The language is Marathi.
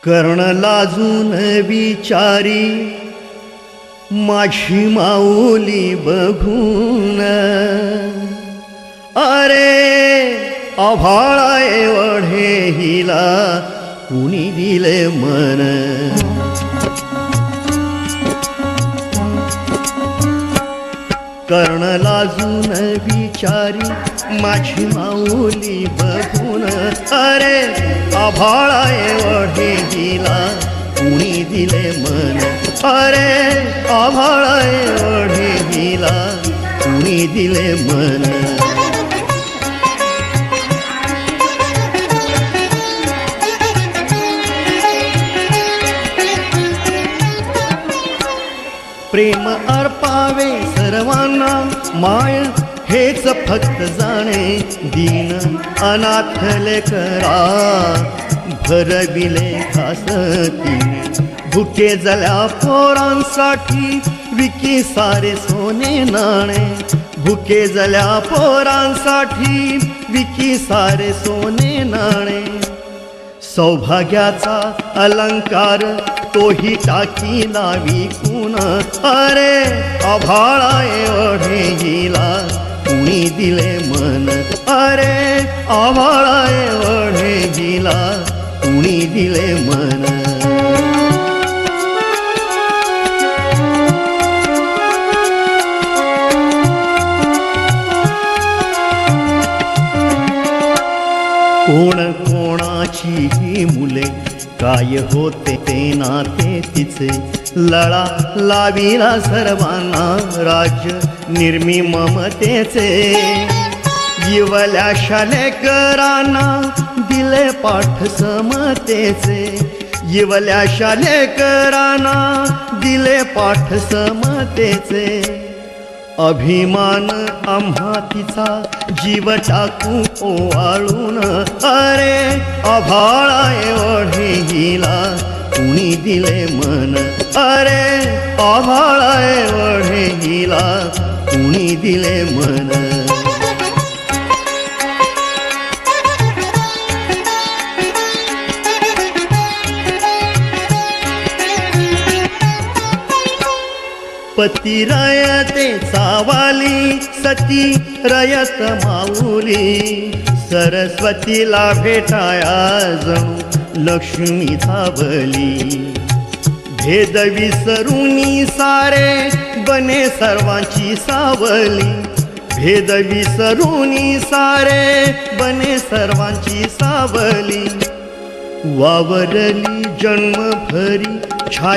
कर्ण लाजून विचारी माझी माऊली बघून, अरे आभाळा एवढे हिला कुणी दिले मन. कर्ण लाजून विचारी माझी माऊली बघून, अरे आभाळा एवढे हिला कुणी दिले मन. अरे आभाळा एवढे हिला कुणी दिले मन. प्रेम अर्पावे सर्वांना माय हेच फक्त जाणे. दीन अनाथ लेकरा भरविले खासतीने, भुके जल्या पोरांसाठी विकी सारे सोने नाणे. भुके जल्या पोरांसाठी विकी सारे सोने नाणे. सौभाग्याचा अलंकार तोही टाकीला विकून, अरे आभाळा एवढे हिला कुणी दिले मन. अरे आभाळा एवढे हिला कुणी दिले मन. कोण कोणाची ही मुले काय होते ते नाते तिचे. लळा लाविला सर्वांना राज्य निर्मी ममतेचे. इवल्या शालेकरांना दिले पाठ समतेचे. इवल्या शालेकरांना दिले पाठ समतेचे. अभिमान आम्हा तिचा जीव टाकू ओवाळून, अरे आभाळा एवढे हिला कुणी दिले मन. अरे आभाळा एवढे हिला कुणी दिले मन. पती रयते सावाली सती रयत माऊली. सरस्वतीला भेटाया जणू लक्ष्मी धावली. भेद विसरूनी सारे बने सर्वांची सावली. भेद विसरूनी सारे बने सर्वांची सावली. वावरली जन्मभरी छाया